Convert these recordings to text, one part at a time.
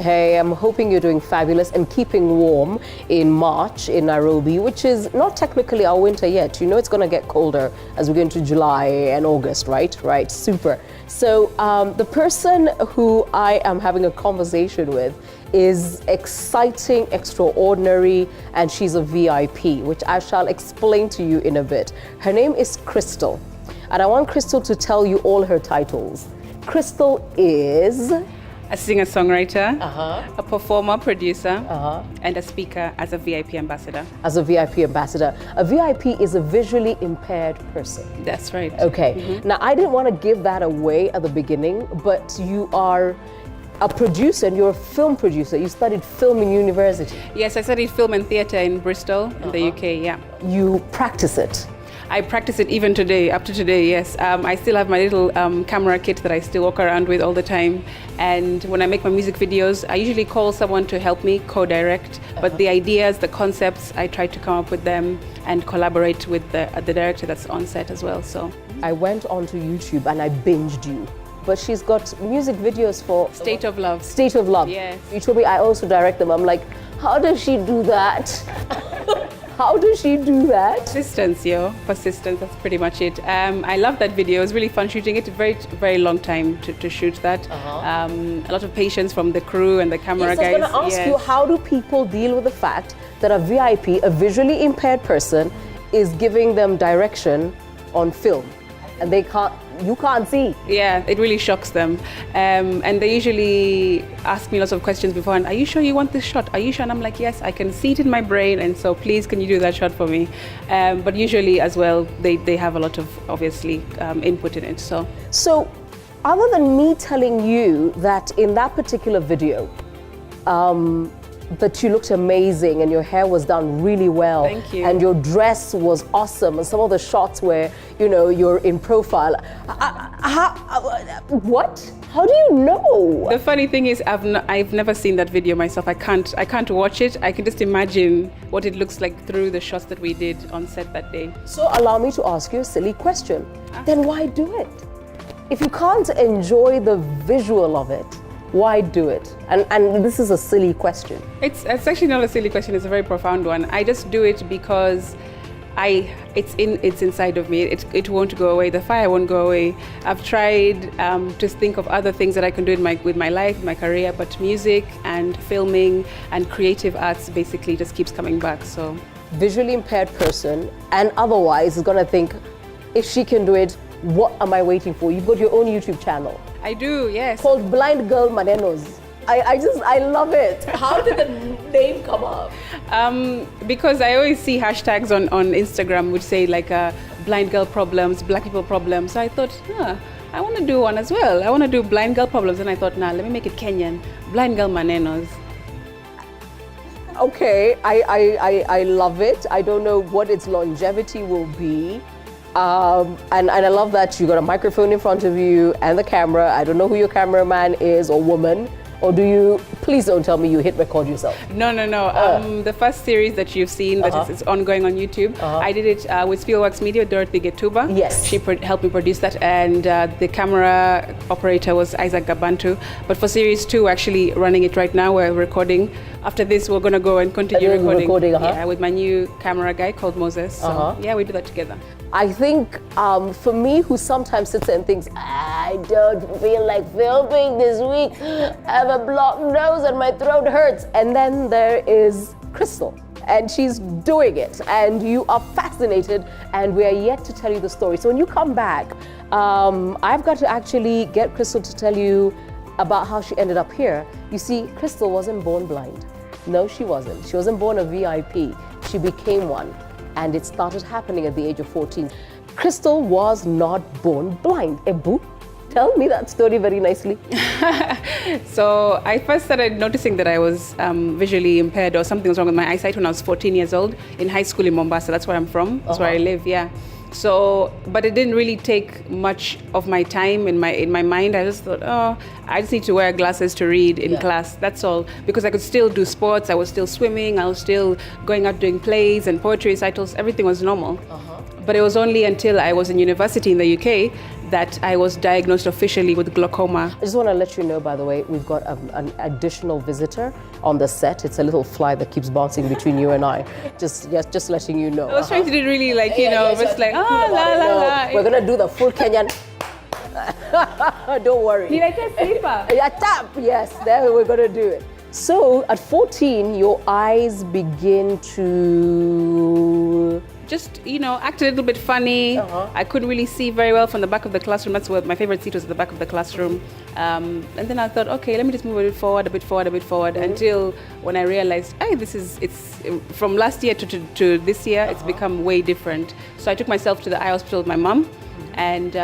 Hey, I'm hoping you're doing fabulous and keeping warm in March in Nairobi, which is not technically our winter yet. You know it's going to get colder as we go into July and August, right? Right, super. So the person who I am having a conversation with is exciting, extraordinary, and she's a VIP, which I shall explain to you in a bit. Her name is Crystal, and I want Crystal to tell you all her titles. Crystal is a singer-songwriter, a performer, producer, and a speaker as a VIP ambassador. As a VIP ambassador. A VIP is a visually impaired person. That's right. Okay. Now, I didn't want to give that away at the beginning, but you are a producer and you're a film producer. You studied film in university. Yes, I studied film and theatre in Bristol, in the UK, yeah. You practice it. I practice it even today, up to today, yes. I still have my little camera kit that I still walk around with all the time. And when I make my music videos, I usually call someone to help me co-direct. But the ideas, the concepts, I try to come up with them and collaborate with the director that's on set as well. So I went onto YouTube and I binged you. But she's got music videos for State of Love. State of Love. Yes. You told me I also direct them. I'm like, how does she do that? How does she do that? Persistence, persistence, that's pretty much it. I love that video. It was really fun shooting it. Very long time to shoot that. A lot of patience from the crew and the camera guys. I was going to ask you, how do people deal with the fact that a VIP, a visually impaired person, is giving them direction on film? And you can't see. Yeah, it really shocks them. And they usually ask me lots of questions beforehand. Are you sure you want this shot? Are you sure? And I'm like, yes, I can see it in my brain. And so please, can you do that shot for me? But usually as well, they have a lot of, obviously, input in it. So other than me telling you that in that particular video, that you looked amazing and your hair was done really well. Thank you. And your dress was awesome. And some of the shots where, you're in profile. What? How do you know? The funny thing is, I've never seen that video myself. I can't watch it. I can just imagine what it looks like through the shots that we did on set that day. So allow me to ask you a silly question. Then why do it? If you can't enjoy the visual of it, why do it? And this is a silly question. It's actually not a silly question. It's a very profound one. I just do it because it's inside of me. It won't go away. The fire won't go away. I've tried to think of other things that I can do with my life, my career, but music and filming and creative arts basically just keeps coming back. So, visually impaired person and otherwise is gonna think, if she can do it, what am I waiting for? You've got your own YouTube channel. I do, yes. Called BlindGirlManenos. I love it. How did the name come up? Because I always see hashtags on Instagram which say like blind girl problems, black people problems. So I thought, I want to do one as well. I want to do blind girl problems. And I thought, let me make it Kenyan. BlindGirlManenos. Okay, I love it. I don't know what its longevity will be. And I love that you got a microphone in front of you and the camera. I don't know who your cameraman is or woman. Or do you, please don't tell me you hit record yourself. No. The first series that you've seen that is ongoing on YouTube, I did it with Spielworks Media, Dorothy Getuba. Yes. She helped me produce that, and the camera operator was Isaac Gabantu. But for series 2, we're actually running it right now. We're recording. After this, we're going to go and continue recording. Yeah, with my new camera guy called Moses. So yeah, we do that together. I think for me, who sometimes sits there and thinks, I don't feel like filming this week, I have a blocked nose and my throat hurts. And then there is Crystal, and she's doing it, and you are fascinated, and we are yet to tell you the story. So when you come back, I've got to actually get Crystal to tell you about how she ended up here. You see, Crystal wasn't born blind. No, she wasn't. She wasn't born a VIP. She became one. And it started happening at the age of 14. Crystal was not born blind. Ebu, tell me that story very nicely. So I first started noticing that I was visually impaired or something was wrong with my eyesight when I was 14 years old in high school in Mombasa. That's where I'm from. That's where I live, yeah. So, but it didn't really take much of my time in my mind. I just thought, I just need to wear glasses to read in class. That's all. Because I could still do sports. I was still swimming. I was still going out doing plays and poetry recitals. Everything was normal. But it was only until I was in university in the UK that I was diagnosed officially with glaucoma. I just want to let you know, by the way, we've got an additional visitor on the set. It's a little fly that keeps bouncing between you and I. Just letting you know. I was trying to do really like, just like, la, la. We're going to do the full Kenyan. Don't worry. Did I test paper? Yeah, tap. Yes, there we're going to do it. So at 14, your eyes begin to just, act a little bit funny. I couldn't really see very well from the back of the classroom. That's where my favorite seat was, at the back of the classroom. And then I thought, okay, let me just move a bit forward, until when I realized, hey, it's from last year to this year, it's become way different. So I took myself to the eye hospital with my mom, and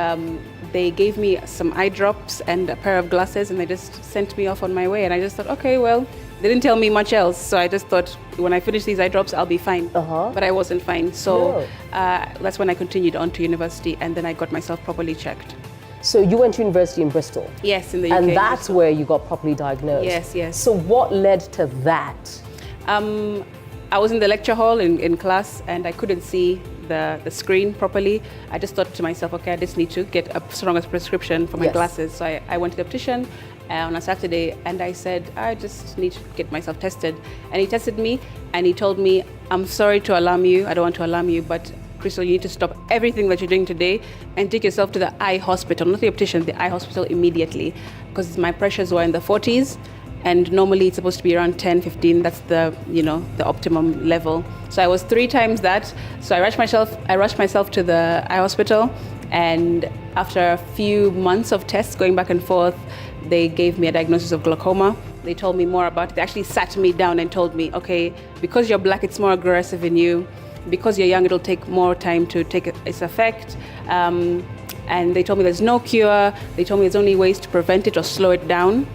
they gave me some eye drops and a pair of glasses, and they just sent me off on my way. And I just thought, okay, well, they didn't tell me much else. So I just thought, when I finish these eye drops, I'll be fine. But I wasn't fine. So that's when I continued on to university, and then I got myself properly checked. So you went to university in Bristol? Yes, in the UK. And that's where you got properly diagnosed? Yes. So what led to that? I was in the lecture hall in class, and I couldn't see the screen properly. I just thought to myself, okay, I just need to get a stronger prescription for my glasses. So I went to the optician on a Saturday, and I said, I just need to get myself tested. And he tested me, and he told me, I'm sorry to alarm you, I don't want to alarm you, but Crystal, you need to stop everything that you're doing today and take yourself to the eye hospital, not the optician, the eye hospital immediately, because my pressures were in the 40s. And normally it's supposed to be around 10, 15. That's the optimum level. So I was 3 times that. So I rushed myself to the eye hospital, and after a few months of tests going back and forth, they gave me a diagnosis of glaucoma. They told me more about it. They actually sat me down and told me, okay, because you're black, it's more aggressive in you. Because you're young, it'll take more time to take its effect. And they told me there's no cure. They told me there's only ways to prevent it or slow it down.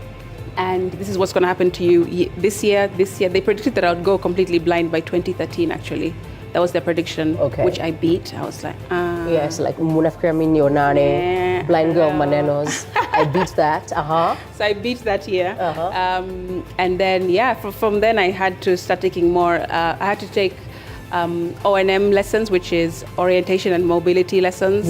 And this is what's going to happen to you this year. They predicted that I would go completely blind by 2013, actually. That was their prediction, which I beat. I was like, Yes, like BlindGirlManenos. I beat that. So I beat that year. And then, from then I had to start taking more. I had to take O&M lessons, which is orientation and mobility lessons.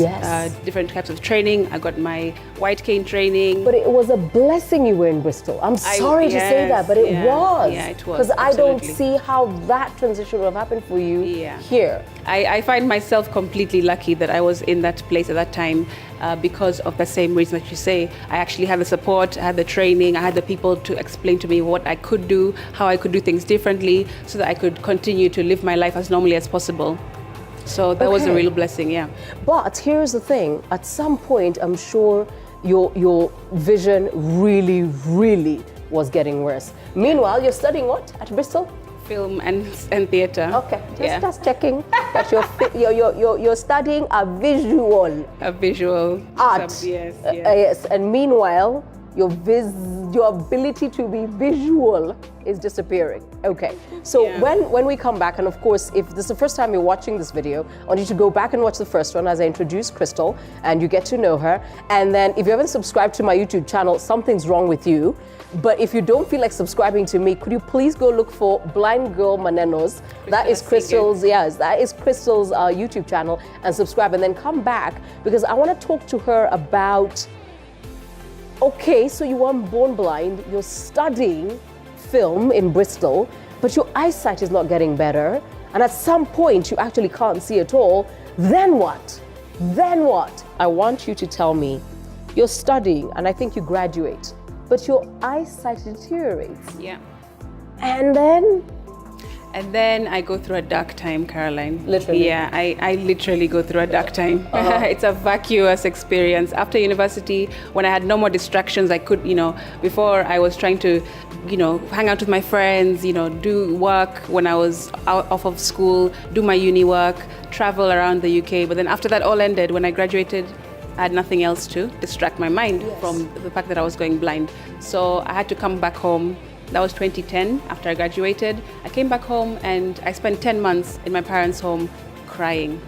Different types of training. I got my white cane training. But it was a blessing you were in Bristol. I'm sorry to say that, but it was. Yeah, it was. Because I don't see how that transition would have happened for you here. I find myself completely lucky that I was in that place at that time because of the same reason that you say. I actually had the support, I had the training, I had the people to explain to me what I could do, how I could do things differently, so that I could continue to live my life as normally as possible. So that was a real blessing, But here's the thing, at some point, I'm sure your vision really, really was getting worse. Meanwhile, you're studying what at Bristol? Film and theatre. Okay, just checking that you're studying a visual art. Yes, and meanwhile, your ability to be visual is disappearing. Okay, so when we come back, and of course, if this is the first time you're watching this video, I want you to go back and watch the first one as I introduce Crystal and you get to know her. And then if you haven't subscribed to my YouTube channel, something's wrong with you. But if you don't feel like subscribing to me, could you please go look for BlindGirlManenos? That is Crystal's, that is Crystal's YouTube channel, and subscribe, and then come back because I want to talk to her about, okay, so you weren't born blind, you're studying film in Bristol, but your eyesight is not getting better, and at some point you actually can't see at all. Then what? I want you to tell me, you're studying, and I think you graduate, but your eyesight deteriorates. And then I go through a dark time, Caroline. Literally? Yeah, I literally go through a dark time. It's a vacuous experience. After university, when I had no more distractions, I could, before I was trying to, hang out with my friends, do work when I was off of school, do my uni work, travel around the UK. But then after that all ended, when I graduated, I had nothing else to distract my mind from the fact that I was going blind. So I had to come back home. That was 2010, after I graduated. I came back home and I spent 10 months in my parents' home crying.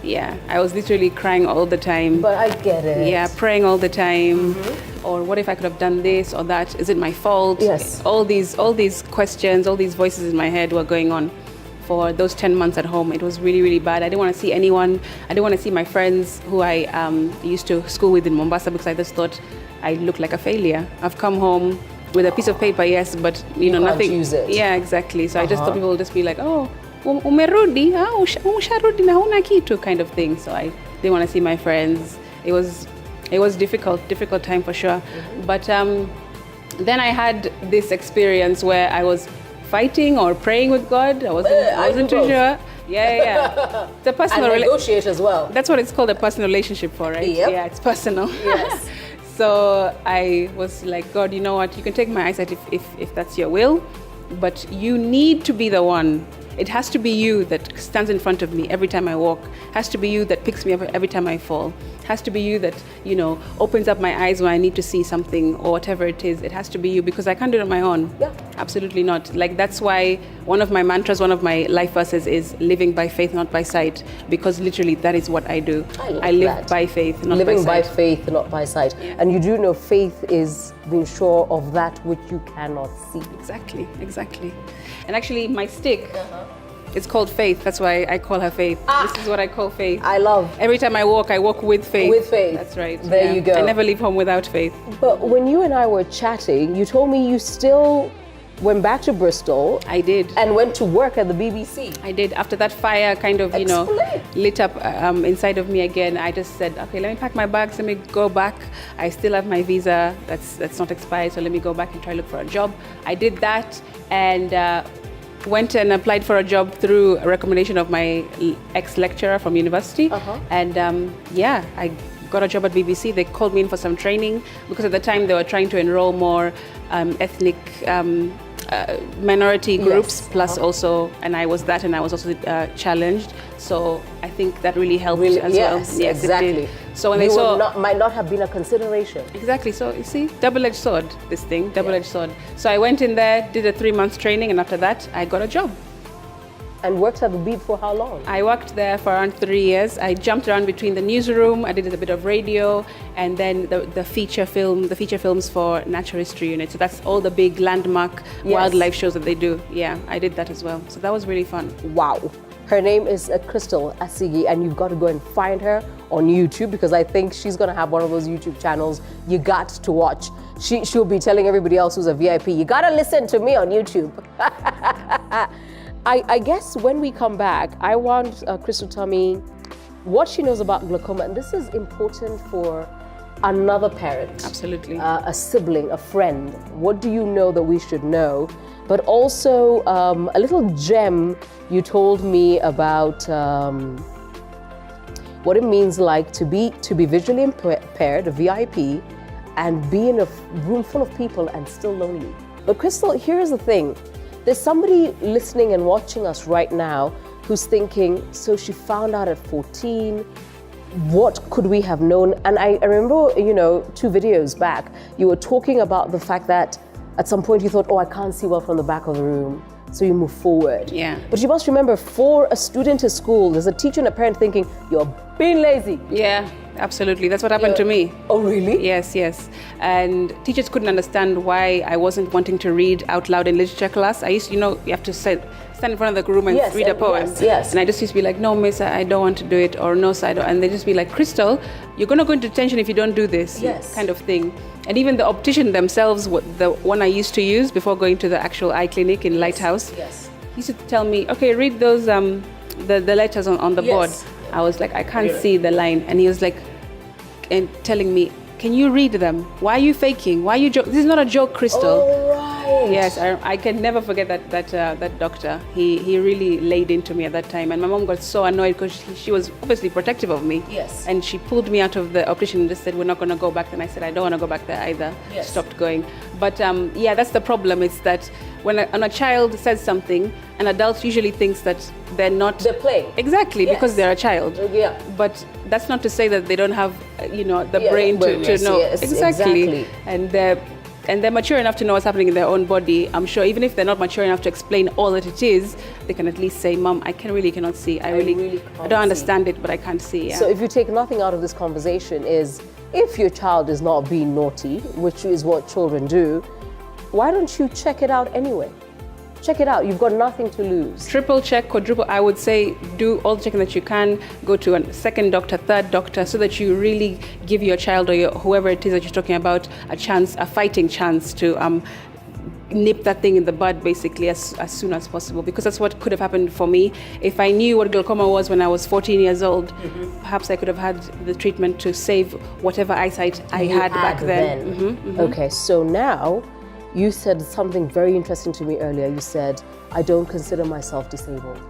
Yeah, I was literally crying all the time. But I get it. Yeah, praying all the time. Or what if I could have done this or that? Is it my fault? Yes. All these questions, all these voices in my head were going on for those 10 months at home. It was really, really bad. I didn't want to see anyone. I didn't want to see my friends who I used to school with in Mombasa, because I just thought I looked like a failure. I've come home with a piece of paper, yes, but you know, can't nothing. use it. Yeah, exactly. So I just thought people would just be like, oh, umerudi, usharudi na huna kitu, kind of thing. So I didn't want to see my friends. It was difficult time for sure. But then I had this experience where I was fighting or praying with God. I wasn't too sure. Yeah. It's a personal and negotiate as well. That's what it's called, a personal relationship for, right? Yep. Yeah, it's personal. Yes. So I was like, God, you know what? You can take my eyesight if that's your will, but you need to be the one. It has to be you that stands in front of me every time I walk. Has to be you that picks me up every time I fall. Has to be you that, you know, opens up my eyes when I need to see something or whatever it is. It has to be you, because I can't do it on my own. Yeah. Absolutely not. Like, that's why one of my mantras, one of my life verses is living by faith, not by sight, because literally that is what I do. I live by faith, not living by sight. by faith, not by sight. Yeah. And you do know faith is being sure of that which you cannot see. Exactly. And actually, my stick, it's called Faith. That's why I call her Faith. This is what I call faith. I love. Every time I walk with faith. With faith. That's right. There you go. I never leave home without faith. But when you and I were chatting, you told me you still went back to Bristol. I did. And went to work at the BBC. I did. After that fire kind of, you know, lit up inside of me again, I just said, okay, let me pack my bags, let me go back. I still have my visa that's not expired, so let me go back and try to look for a job. I did that and went and applied for a job through a recommendation of my ex-lecturer from university. And I got a job at BBC. They called me in for some training, because at the time they were trying to enroll more ethnic minority groups, plus also, and I was that, and I was also challenged. So I think that really helped as well. Yes, exactly. It did. So when they saw, might not have been a consideration. Exactly. So you see, double-edged sword, this thing, double-edged sword. So I went in there, did a 3-month training, and after that, I got a job. And worked at the Beat for how long? I worked there for around 3 years. I jumped around between the newsroom, I did a bit of radio, and then the feature films for Natural History Unit. So that's all the big landmark wildlife shows that they do. Yeah, I did that as well. So that was really fun. Wow. Her name is Crystal Asige, and you've got to go and find her on YouTube, because I think she's going to have one of those YouTube channels you got to watch. She'll be telling everybody else who's a VIP, you got to listen to me on YouTube. I guess when we come back, I want Crystal to tell me what she knows about glaucoma. And this is important for another parent. Absolutely. A sibling, a friend. What do you know that we should know? But also a little gem you told me about what it means like to be visually impaired, a VIP, and be in a room full of people and still lonely. But Crystal, here's the thing. There's somebody listening and watching us right now who's thinking, so she found out at 14, what could we have known? And I remember, 2 videos back, you were talking about the fact that at some point you thought, I can't see well from the back of the room. So you move forward. Yeah. But you must remember, for a student at school, there's a teacher and a parent thinking, you're being lazy. Yeah, absolutely. That's what happened to me. Oh, really? Yes. And teachers couldn't understand why I wasn't wanting to read out loud in literature class. I used to, you have to stand in front of the room and read a poem. Yes. And I just used to be like, no, miss, I don't want to do it, or no, sir, I don't. And they just be like, Crystal, you're going to go into detention if you don't do this, kind of thing. And even the optician themselves, the one I used to use before going to the actual eye clinic in Lighthouse, used to tell me, okay, read those, the letters on the board. I was like, I can't see the line. And he was like, and telling me, can you read them? Why are you faking? Why are you joking? This is not a joke, Crystal. Oh, right. Yes, I can never forget that doctor. He really laid into me at that time. And my mom got so annoyed because she was obviously protective of me. Yes. And she pulled me out of the optician and just said, we're not going to go back. And I said, I don't want to go back there either. Yes. Stopped going. But that's the problem. It's that when a child says something, an adult usually thinks that they're playing. Exactly, because they're a child. Yeah. But that's not to say that they don't have, the brain to know. Yes, exactly. And they're mature enough to know what's happening in their own body. I'm sure even if they're not mature enough to explain all that it is, they can at least say, Mom, I cannot see. I don't understand it, but I can't see. Yeah. So if you take nothing out of this conversation is, if your child is not being naughty, which is what children do, why don't you check it out anyway? check it out. You've got nothing to lose. Triple check, quadruple. I would say do all the checking that you can. Go to a second doctor, third doctor, so that you really give your child or whoever it is that you're talking about a chance, a fighting chance to nip that thing in the bud, basically, as soon as possible, because that's what could have happened for me. If I knew what glaucoma was when I was 14 years old, perhaps I could have had the treatment to save whatever eyesight I had back then. Okay, so now you said something very interesting to me earlier. You said, I don't consider myself disabled.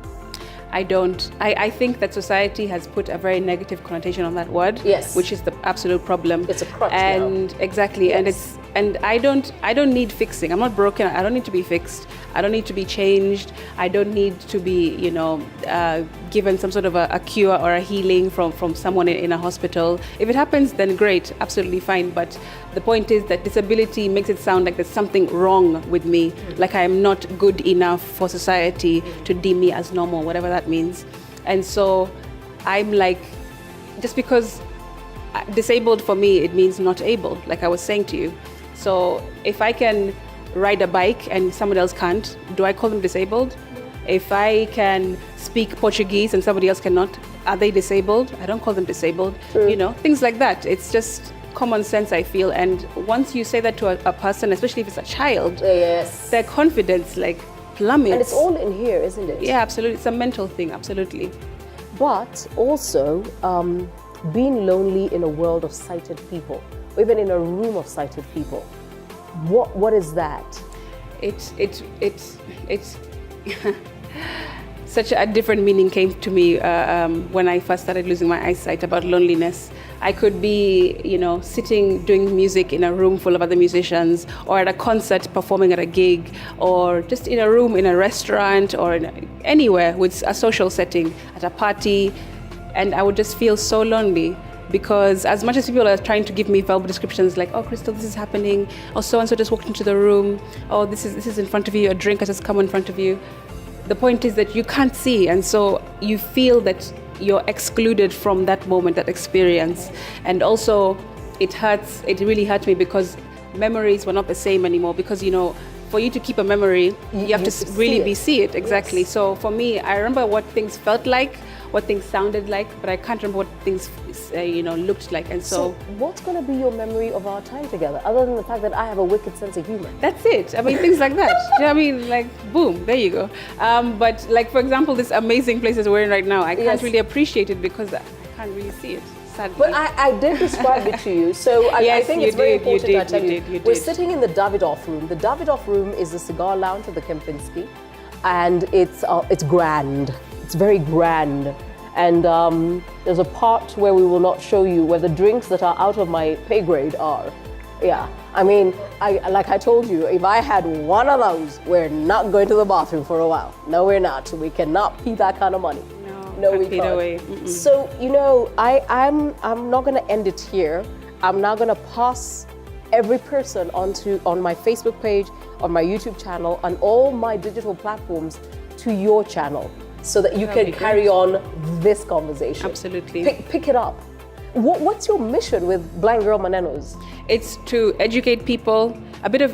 I don't. I think that society has put a very negative connotation on that word, yes, which is the absolute problem. It's a crutch and now. Exactly, Yes. and I don't need fixing. I'm not broken. I don't need to be fixed. I don't need to be changed. I don't need to be, given some sort of a cure or a healing from someone in a hospital. If it happens, then great, absolutely fine. But the point is that disability makes it sound like there's something wrong with me, like I am not good enough for society to deem me as normal, whatever that means. And so I'm like, just because disabled for me, it means not able, like I was saying to you. So if I can ride a bike and someone else can't, do I call them disabled? If I can speak Portuguese and somebody else cannot, are they disabled? I don't call them disabled. True. Things like that. It's just common sense, I feel. And once you say that to a person, especially if it's a child, yes, their confidence plummets. And it's all in here, isn't it? Yeah, absolutely. It's a mental thing, absolutely. But also, being lonely in a world of sighted people, or even in a room of sighted people, what is that? It's such a different meaning came to me when I first started losing my eyesight about loneliness. I could be, sitting doing music in a room full of other musicians, or at a concert performing at a gig, or just in a room in a restaurant, or anywhere with a social setting, at a party, and I would just feel so lonely. Because as much as people are trying to give me verbal descriptions like, oh, Crystal, this is happening, or so-and-so just walked into the room, oh, this is in front of you, a drink has just come in front of you. The point is that you can't see, and so you feel that you're excluded from that moment, that experience. And also, it hurts, it really hurt me because memories were not the same anymore, because, for you to keep a memory, you have to really see it. Exactly. Yes. So for me, I remember what things felt like, what things sounded like, but I can't remember what things, looked like. And so what's going to be your memory of our time together, other than the fact that I have a wicked sense of humor? That's it. I mean, things like that. You know what I mean? Like, boom, there you go. But like, for example, this amazing place that we're in right now, I can't really appreciate it because I can't really see it. Sadly. But I did describe it to you, so I think it's very important I tell you. We're sitting in the Davidoff room. The Davidoff room is a cigar lounge at the Kempinski, and it's grand. It's very grand. And there's a part where we will not show you where the drinks that are out of my pay grade are. Yeah, I mean, like I told you, if I had one of those, we're not going to the bathroom for a while. No, we're not. We cannot pay that kind of money. No, we can't. Away. So, I'm not going to end it here. I'm now going to pass every person on my Facebook page, on my YouTube channel, on all my digital platforms to your channel, so that you can carry on this conversation. Absolutely. Pick it up. What's your mission with BlindGirlManenos? It's to educate people, a bit of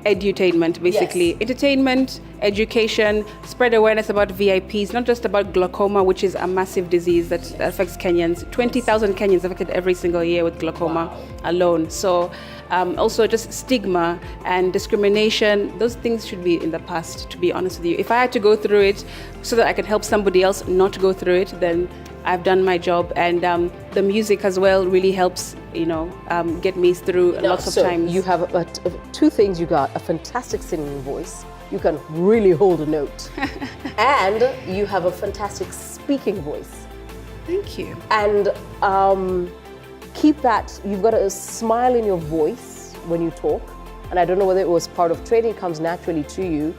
edutainment, basically. Yes. Entertainment, education, spread awareness about VIPs, not just about glaucoma, which is a massive disease that affects Kenyans. 20,000 Kenyans affected every single year with glaucoma alone. So also just stigma and discrimination, those things should be in the past, to be honest with you. If I had to go through it so that I can help somebody else not go through it, then I've done my job. And the music as well really helps, get me through lots of times. You have two things. You got a fantastic singing voice. You can really hold a note. And you have a fantastic speaking voice. Thank you. And keep that. You've got a smile in your voice when you talk. And I don't know whether it was part of training, it comes naturally to you.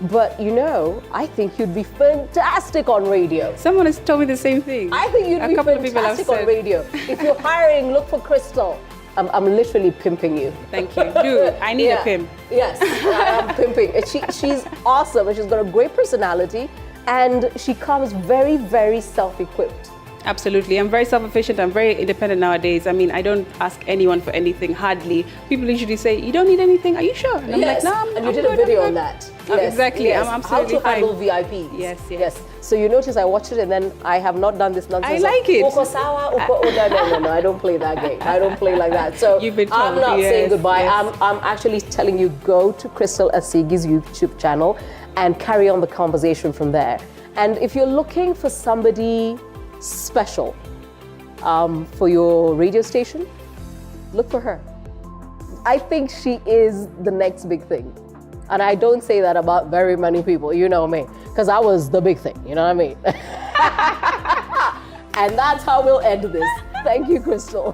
But I think you'd be fantastic on radio. Someone has told me the same thing. I think you'd be fantastic on radio. If you're hiring, look for Crystal. I'm literally pimping you. Thank you. Dude, I need a pimp. Yes, I am pimping. She's awesome, and she's got a great personality, and she comes very, very self-equipped. Absolutely. I'm very self-efficient. I'm very independent nowadays. I mean, I don't ask anyone for anything, hardly. People usually say, you don't need anything, are you sure? And I'm like, no, and you did a video on that. Exactly. Yes. I'm absolutely How to handle fine. VIPs. Yes. So you notice I watched it and then I have not done this nonsense. I like it. Uko sawa, uko oda. No, I don't play that game. I don't play like that. So You've been I'm told, not saying goodbye. yes. I'm actually telling you, go to Crystal Asige's YouTube channel and carry on the conversation from there. And if you're looking for somebody special for your radio station, look for her. I think she is the next big thing. And I don't say that about very many people, you know me, because I was the big thing, you know what I mean? And that's how we'll end this. Thank you, Crystal.